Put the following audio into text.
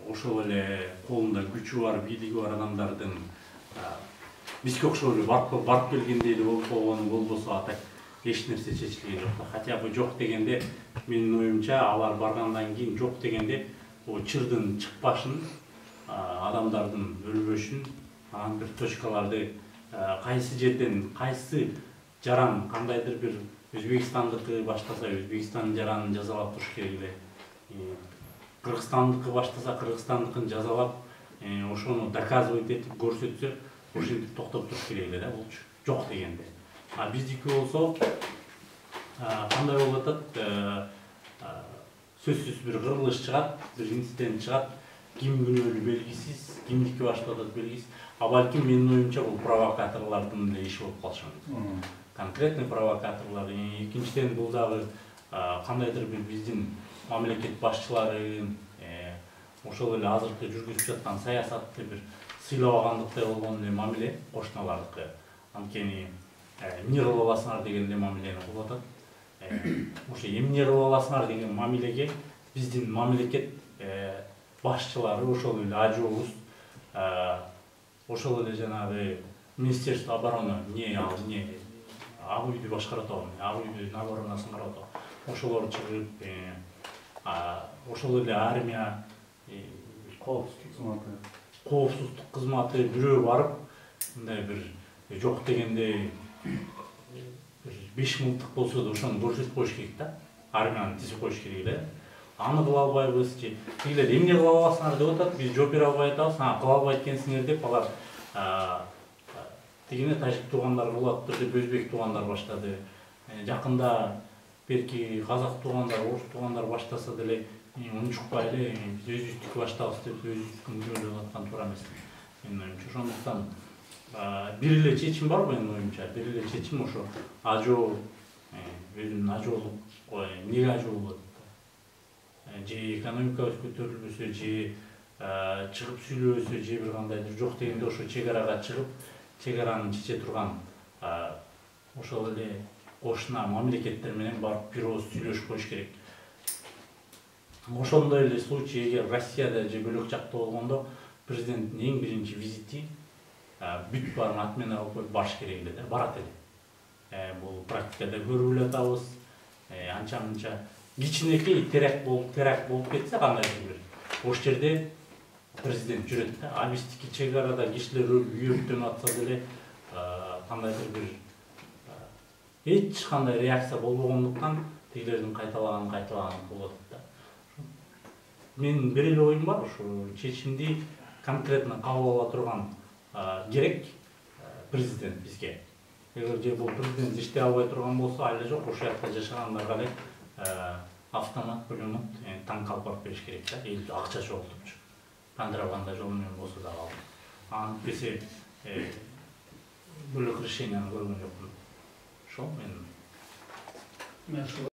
ошол эле колунда күчү бар, бийлиги бар адамдардын бизге окшоп эле барып келгендей эле болуп койгону болбосо а так эч нерсе чечилген жок. Хотя бы жок дегенде менин оюмча алар баргандан кийин жок дегенде чырдын чыкпашын, адамдардын өлбөшүн, анан бир точкаларды кайсы жерден кайсы жаран кандайдыр бир Өзбекстандыкы баштаса Өзбекстандын жаранын жазалап туруш керек эле. Кыргызстандыкы баштаса Кыргызстандыкын жазалап, ошону доказывать этип көрсөтсө, ошентип токтоп туруш керек эле да, болчу. Жок дегенде. А биздики болсо кандай болуп атат? Сөзсүз бир кырылыш чыгат, бир инцидент чыгат, ким күнөөлүү белгисиз, кимдики баштап атат белгисиз. А балким менин оюмча бул провокаторлордун эле иши болуп калышы мүмкүн. Конкретный провокаторлор. Экинчиден бул дагы кандайдыр бир биздин мамлекет башчыларын, ошол эле азыркы жүргүзүп жаткан саясатты бир сыйлабагандыктай болгон эле мамиле кошуналардыкы. Анткени эмне кылып аласыңар деген эле мамилени кылып атат. Ошо эмне кылып аласыңар деген мамилеге биздин мамлекет башчылары, ошол эле ажообуз, ошол эле жанагы Министерство обороны ак үйдү башкарат атабы, ак үйдүн оборонасын карап атабы. Ошолор чыгып, ошол эле армия, коопсуздук кызматы бирөө барып, мындай бир жок дегенде 5 мылтык болсо да ошону көрсөтүп коюш керек да. Армияны тизип коюш керек эле. Аны кыла албайбыз же. Тигилер эмне кыла аласыңар деп атат, биз жооп бере албай атабыз. Кыла албайт экенсиңер деп алар тигине тажик туугандар кылаттыр деп өзбек туугандар баштады. Жакында берки казак туугандар, орус туугандар баштаса деле унчукпай эле биз өзүбүздүкү баштабыз деп өзүбүздүкүн күнөөлөп аткан туура эмес. Менин оюмча ошондуктан бир эле чечим бар менин оюмча. Бир эле чечим ошо ажоо өзүнүн ажоолук эмнеге ажоо болот? Же экономикабыз көтөрүлбөсө, же чыгып сүйлөбөсө, же бир кандайдыр жок дегенде ошо чек арага чыгып, чек араны чече турган ошол эле кошуна мамлекеттер менен барып бир ооз сүйлөшүп коюш керек. Ошондой эле случай эгер Россияда же бөлөк жакта болгондо президенттин эң биринчи визити бүт баарын отмена кылып коюп барыш керек эле да, барат эле. Бул практикада көрүп эле атабыз. Анча-мынча кичинекей теракт болуп кетсе кандайдыр бир ош жерде президент жүрөт да. А биздики чек арада кишилер үйөктөнүп атса деле кандайдыр бир эч кандай реакция болбогондуктан тигилердин кайталаган болуп атат да. Менин бир эле оюм бар, ушу чечимди конкретно кабыл ала турган керек президент бизге. Эгер же бул президент иштей албай турган болсо, айла жок, ошол жакта жашагандарга эле автомат, пулемет, танк алып барып бериш керек да. Эл акча чогултупчу. Контрабанда жол менен болсо да алып. Антпесе бөлөк решенияны көргөн жокмун. Ошол менин.